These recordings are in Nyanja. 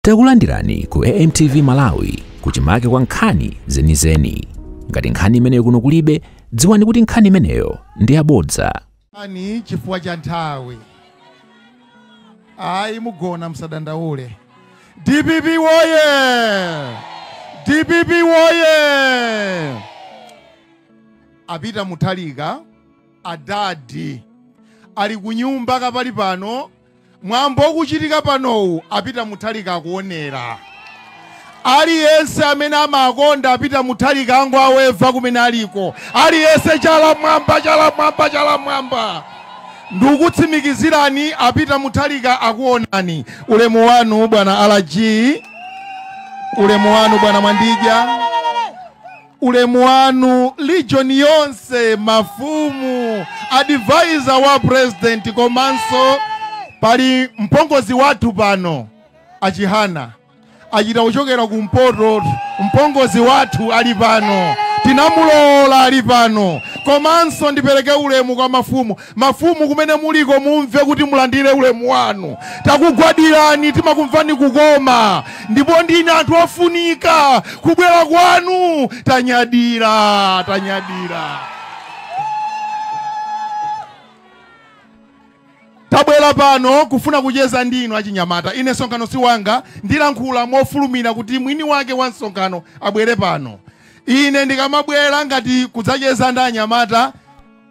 Takulandirani ku AMTV Malawi kuchimake kwa nkhani zenizeni. Ngati nkhani imeneyo kuno kulibe, dziwani kuti nkhani imeneyo ndi yabodza. Ani chifukwa cha nthawi. Ayi mugona msadandaule. DPP woye! DPP woye! Apita Muthalika, adadi. Ali kunyumba kapali pano. Mwambo kuchitika panowu apita Muthalika akuonera. Aliyense amene amakonda apita Muthalika angu aweva kumene aliko. Aliyense chala mwamba. Ndikutsimikizirani apita Muthalika akuonani. Ulemu wanu bwana Alaji. Ulemu wanu bwana Mwandija. Ulemu wanu Legion yonse, mafumu, advisor wa president komanso pali mpongozi watu pano achihana achita kuchokera kumpoto. Mpongozi watu ali pano, tinamulola ali pano. Komanso ndipereke ulemu kwa mafumu kumene muliko mumve kuti mulandire ulemu wanu. Takugwadirani, timakumvani kukoma, ndipo ndine anthu ofunika kubwera kwanu. Tanyadira. Tabwera pano kufuna kucheza ndinu achinyamata. Ine nsonkhano si wanga, ndilankhula mofulumira kuti mwini wake wa nsonkhano abwere pano. Ine ndikamabwera ngati kudzacheza ndi anyamata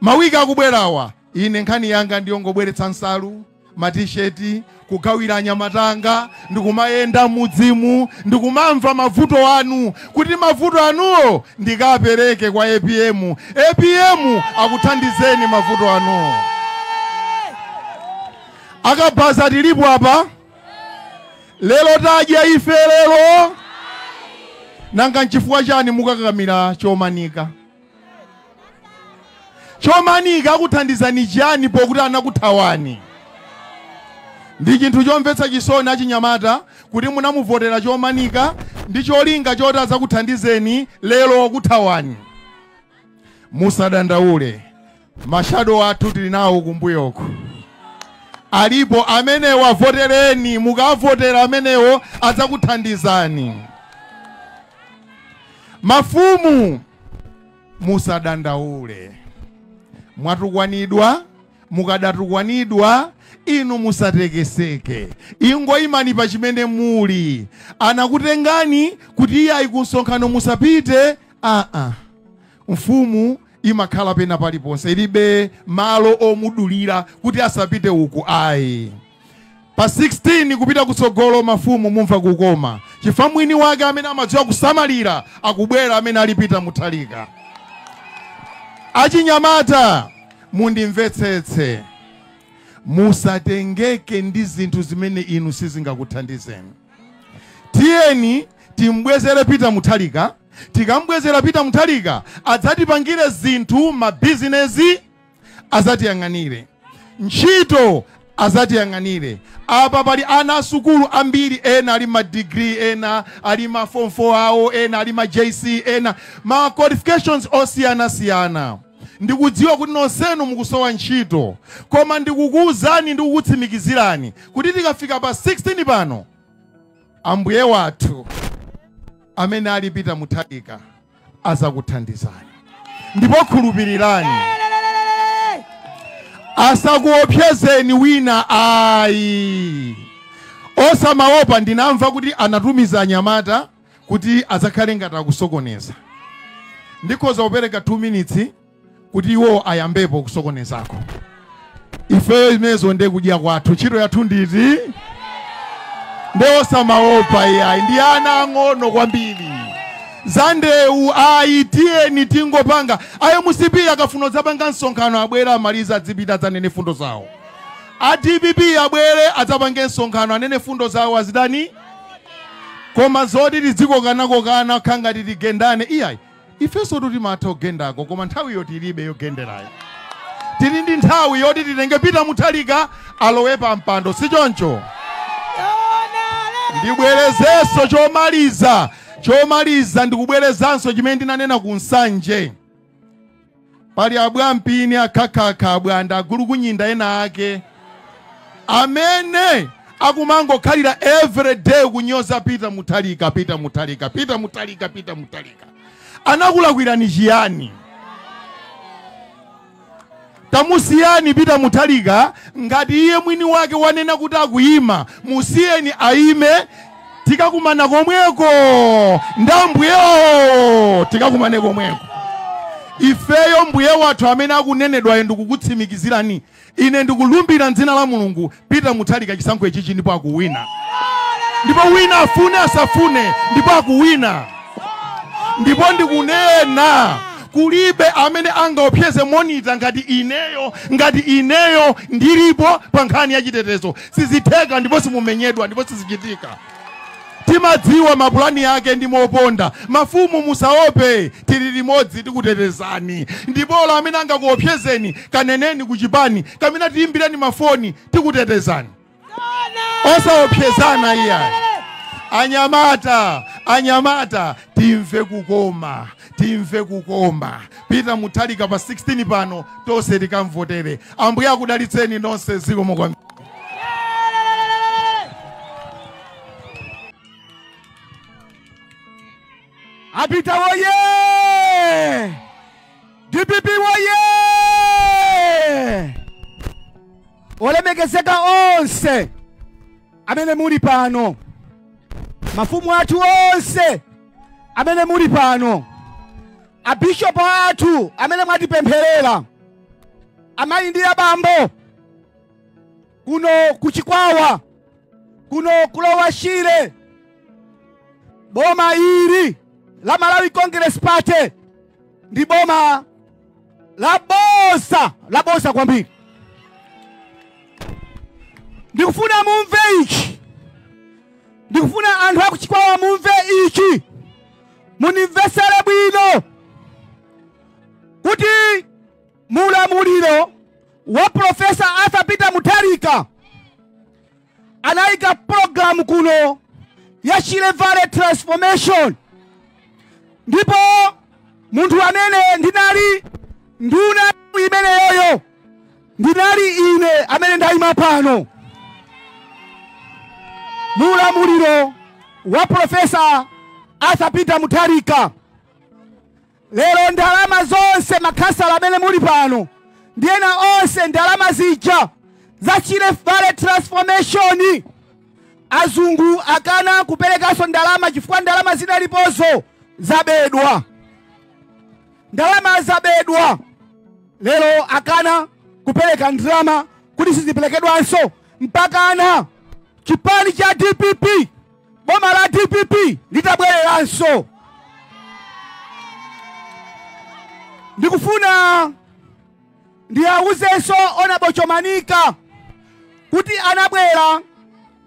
mawiki akubwerawa, ine nkhani yanga ndiyongobweretsa nsalu, matisheti, kugawira anyamatanga, ndikumayenda mudzimu, ndikumamva mavuto anu, kuti mavuto anuwo ndikapereke kwa APM. APM akuthandizeni mavuto anuwo. Akabaza tilipo apa. Lelo tadya ife lelo. Nanga nchifukwa chani mukakamira chomanika? Chomanika akuthandizani chani pokuti anakuthawani? Ndi chinthu chomvetsa chisoni achinyamata kuti munamuvotera chomanika ndi cholinga choti azakuthandizeni lelo akuthawani. Musadandaule. Mashado athu tili nawo kumbuyoko. Alipo amenewo avotereni, mukavotera amenewo adzakuthandizani. Mafumu musadandaule. Mwatukwanidwa, mukadatukwanidwa, inu musatekeseke. Ingoyimani pa chimene muli. Anakutengani kuti iye ayikusonkhano musapite. Mfumu imakhala pena paliponse, ilibe malo omudulira kuti asapite uku ayi. Pa 16 kupita kutsogolo mafumu mumva kukoma. Chifukwa mwini wake amene amadziwa kusamalira akubwera amene alipita Muthalika. Achinyamata mundimvetsetse. Musatengeke ndi zinthu zimene inu sizingakuthandizeni. Tiyeni timbwezere Peter Muthalika. Tikambwezera Peter Muthalika adzatipangire zinthu, mabizinesi azatiyang'anire, ntchito azatiyang'anire. Apa pali ana asukulu ambiri, ena ali ma degree, ena ali ma form 4 awo, ena ali ma JC, ena ma qualifications osiyana. Ndikudziwa kuti nonsenu mukusowa ntchito, koma ndikukuwuzani ndikukutsimikizirani kuti tikafika pa 16 pano, ambuye wathu amene ali Peter Muthalika azakuthandizani. Ndipo khulupirirani. Asakuopsezeni wina ayi. Osamaopa. Ndinamva kuti anatumiza anyamata kuti azakhale ngati akusokoneza. Ndikhoza kupereka 2 minutes kuti iwo ayambepo kusokonezako. Ife imezo nde kudya kwathu, ntchito yathu nditi. Ndewo samaopa yayi, ndi ana ang'ono kwambiri. Zandewu ayi, tiyeni tingopanga. Ayo musipi akafuna zapanga nsonkhano abwera amaliza adzipita zanene fundo zawo. DPP abwere adzapange nsonkhano anene fundo zawo azidani. Koma zoti tiziko kana khanga titigendane iyayi. Ifeso tuti matho gendako koma nthawi yoti ilibe yogenderayo. Tili ndi nthawi yoti titenge Peter Muthalika alowe pa mpando, si choncho? Ndibwerezenso chomaliza ndikubwerezanso chimene ndinanena kunsanje. Pali abwampini akakaka abwanda agulu kunyinda ena ake amene akumango khalira every day kunyoza Peter Mutharika. Anakulakwirani chiyani? Tamusiyani Peter Mutharika, ngati iye mwini wake wanena kuti akuyima, musiyeni aime, tikakumana komweko. Ndambuyewo tikakumane komweko. Ifeyo mbuye wathu amene akunenedwa ndikukutsimikizirani. Ine ndikulumbira m'dzina la Mulungu, Peter Mutharika chisankho ichi ndipo akuwina. Ndipo wina afune asafune, ndipo akuwina. Ndipo ndikunena kulibe amene angaopyeze monitor ngati ineyo ndilipo pa nkhani ya chitetezo. Sizitheka ndipo simumenyedwa ndipo sizichitika. Timadziwa mapulani yake ndi moponda. Mafumu musaope, tili limodzi tikutetezani. Ndipo amene angakuopyezeni kaneneni kuchipani, kamene tiimbireni mafoni tikutetezani. Osaopyezana iya. Anyamata timve kukoma. Peter Mutharika pa 16 pano tonse tikamvotere. Ambuye akudalitseni nonse zikomo kwambiri. Apita woye! DPP woye! Olemekezeka onse amene muli pano. Mafumu athu onse amene muli pano. Abishop athu amene mwatipempherera. Amayi ndi abambo. Kuno kuchikwawa. Kuno kulowa Shire. Boma ili la Malawi Congress Party ndi boma la bosa kwambiri. Ndikufuna mumve ichi. Ndikufuna anthu akuchikwawa mumve ichi. Munimvesere bwino kuti mulamuliro wa Professor Arthur Peter Mutharika anayika program kuno ya Shire Valley Transformation. Ndipo munthu amene ndinali nduna imeneyoyo ndinali ine amene ndayima pano. Mulamuliro wa Professor Arthur Peter Mutharika. Lero ndalama zonse makhansala amene muli pano ndiyena onse ndalama zija za Shire Valley Transformation azungu akana kuperekanso ndalama chifukwa ndalama zinalipozo zabedwa. Ndalama zabedwa. Lero akana kupereka ndalama kuti sizipelekedwanso mpakana chipani cha DPP, boma la DPP litabwereranso. Ndikufuna ndiyawuzenso Honorable Chomanika kuti anabwera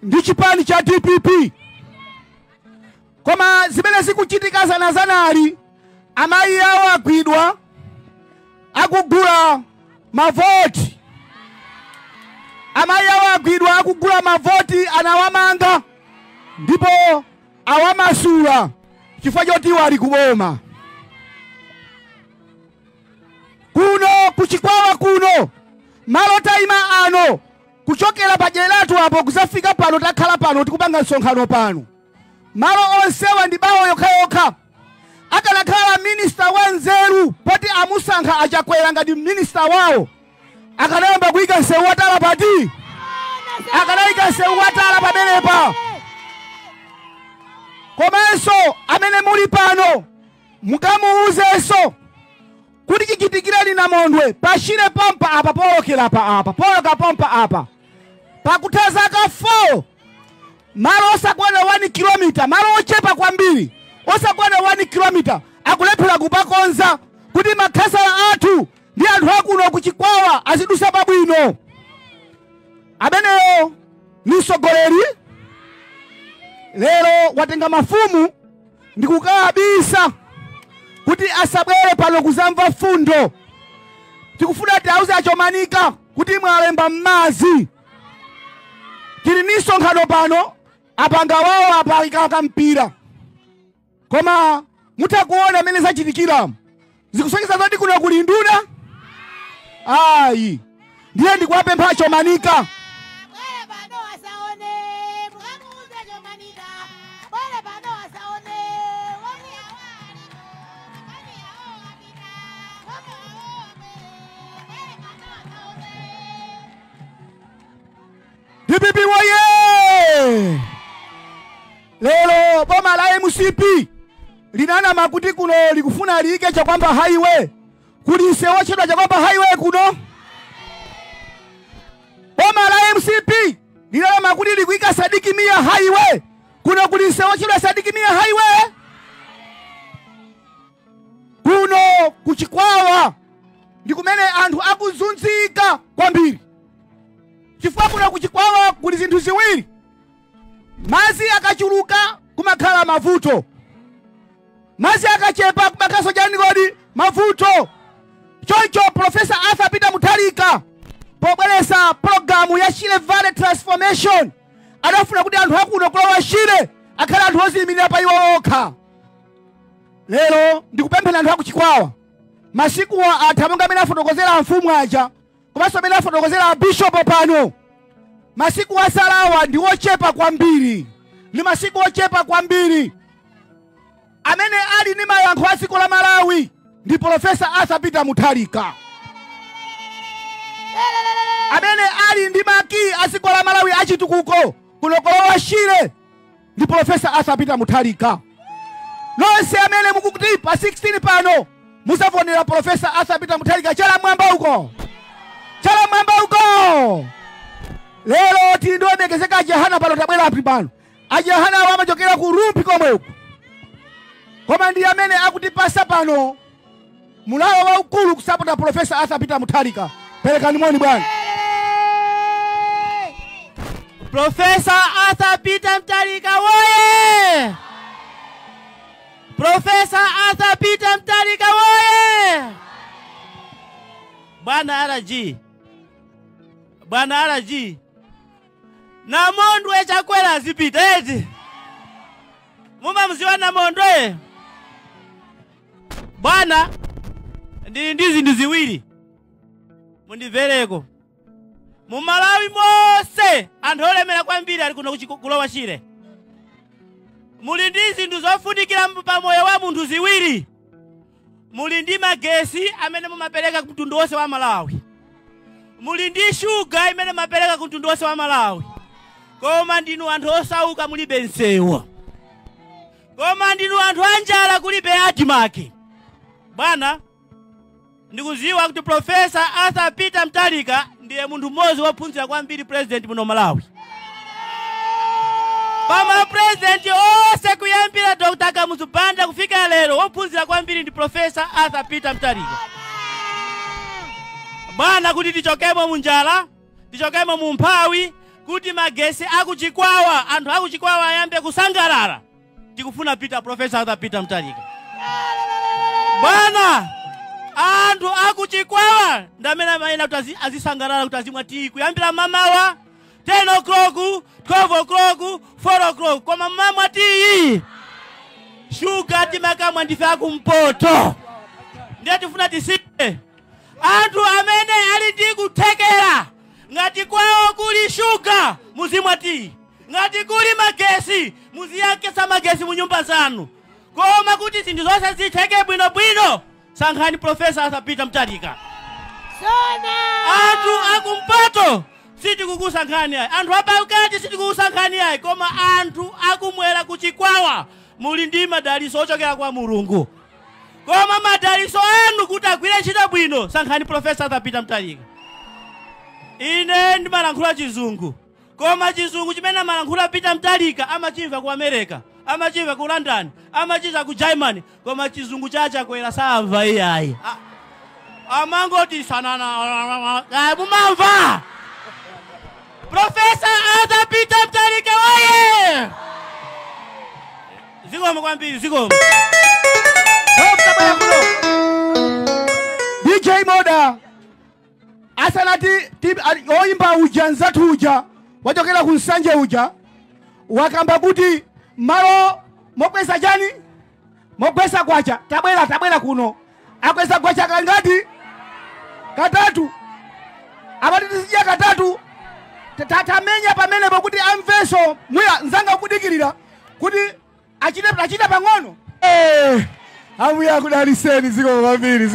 ndi chipani cha DPP. Koma zimene zikuchitika zanali amayi awo agwidwa akugula mavoti. Amayi awo agwidwa akugula mavoti anawamanga ndipo awamasula chifukwa choti iwo ali kuboma. Kuno kuchikwawa kuno malo taima ano kuchokera pajelatu apo kuzafika pano takhala pano tikupanga msonkhano pano. Malo onsewa ndi bawo yokha. Akanakhala minister wanzeru poti amusankha achakwera ngati minister wawo. Akanayamba kuyika nsewu watala pati. Akanayika nsewu watala pamenepa. Komanso amene muli pano mukamuuzenso kuti chichitikireni Namondwe pa Shire pompa apa polokera apa poloka pompa apa pakutha zaka 4 malo osakwana 1 km malo ochepa kwambiri osakwana 1 km akulephera kupakonza kuti makhansala athu ndi anthu akuno kuchikwawa azidusa pabwino. Ameneyo ni mtsogoleri. Lero watenga mafumu ndikukabisa kuti asabwere pano kuzamva fundo. Tikufuna tiauze Chomanika kuti mwalemba mmazi. Tili ni msonkhano pano apanga wawo apa ikaka mpira. Koma mutakuona mene zachitikira. Zikusonyeza zoti kuno kuli nduna. Ayi. Ndiye ndikuwapempha Chomanika. woye! Lelo boma la MCP linana makuti kuno likufuna liike cha kwamba highway kulisewa chedwa cha kwamba highway kuno. Boma la MCP linana makuti likuika Sadiki Mia highway kuno kulisewa chedwa Sadiki Mia highway kuno kuchikwawa ndikumene anthu akuzunzika kwambiri. Chifukwa kuno kuchikwawa kuli zinthu ziwiri. Mazi akachuluka kumakhala mavuto. Mazi akachepa kumakaso chani kodi mavuto. Choncho Professor Arthur Peter Mutharika pobweresa programu ya Shire Valley Transformation adafuna kuti anthu akuno kulowa Shire akhala anthu oziyimirira pa iwo okha. Lero ndikupemphera anthu akuchikwawa masiku atha monga amene afotokozera mfumu aja komanso amene afotokozera bishop pano. Masiku asalawa ndi ochepa kwambiri. Ni masiku ochepa kwambiri. Amene ali ni mayankho a dziko la Malawi ndi Professor Arthur Peter Mutharika. Amene ali ndi maki a dziko la Malawi achitukuko kuno kulowa Shire ndi Professor Arthur Peter Mutharika. Nonse amene mukuti pa 16 pano musavonera Professor Arthur Peter Mutharika chala mwamba uko. Chala mwamba uko. Lero tindo mekezeka ajahana pano tabwera api pano. Ajahana wamachokera ku rumpi komwe uko. Koma ndi amene akutipasa pano mulawa waukulu kusapota Professor Arthur Peter Mutharika. Pelekani moni bwana. Professor Arthur Peter Mutharika woye! Professor Arthur Peter Mutharika woye! Bwana RG Namondwe chakwera zipita eti. Muma mziwa Namondwe. Bwana ndi zinthu ziwiri. Mundivereko. Mu Malawi mose anthu olemera kwambiri ali kuno kulowa Shire. Muli ndi zinthu zofunikira pa moyo wa munthu ziwiri. Muli ndi magesi amene mumapereka ku mtundu wonse wa Malawi. Muli ndi shuga imene mumapereka ku mtundu wonse wa Malawi. Koma ndinu anthu osauka mulibe nsewa. Koma ndinu anthu anjala kulibe atimake. Bwana ndikuziwa kuti Professor Arthur Peter Mutharika ndiye munthu mmodzi wophunzira kwambiri president muno Malawi. Koma president onse kuyambira Dr. Kamuzu Banda kufika lero wophunzira kwambiri ndi Professor Arthur Peter Mutharika. Bwana kuti tichokemo munjala, tichokemo mumphawi, kuti magesi akuchikwawa, anthu akuchikwawa ayambe kusangalala. Tikufuna Professor Arthur Peter Mutharika. Bwana anthu akuchikwawa ndamene mayina kuti azisangalala kuti azimwati kuyambira mamawa 10 o'clock, 12 o'clock, 4 o'clock. Koma mama ati shuga timakamwa ndife akumpoto. Ndiye tifuna tisite anthu amene ali ndi kuthekera ngati kwawo kuli shuga muzimwati, ngati kuli magesi muziyakesa magesi mu nyumba zanu. Koma kuti zinthu zonse zitheke bwino bwino sankhani Professor Arthur Peter Mutharika. Anthu akumpoto sitikukusankhani ayi, anthu apakati sitikukusankhani ayi, koma anthu akumwera kuchikwawa muli ndi madaliso ochokera kwa Mulungu. Koma madaliso anu kuti agwire ntchito bwino sankhani Professor Arthur Peter Mutharika. Ine ndimalankhula chizungu, koma chizungu chimene malankhula Peter Mutharika amachimva ku America, amachimva ku London, amachimva ku Germany, koma chizungu chacha kwera samva iyayi. Amangoti sanana mumamva. Professor Arthur Peter Mutharika woye! Zikomo kwambiri, zikomo. DJ Moda asanati oimba uja nzatu uja wachokera ku Nsanje uja wakamba kuti malo mokwesa chani mokwesa kwacha tabwera kuno akwesa kwacha kangati katatu abati tisija katatu tatamenya pamene pokuti amveso mwiya nzanga kudikirira kuti achita pang'ono. Amuya kudaliseni ziko mambiri.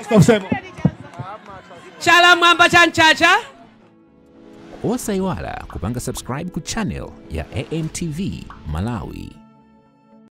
Stop sema. Chala mwamba chanchacha. osayiwala kupanga subscribe ku channel ya AMTV Malawi.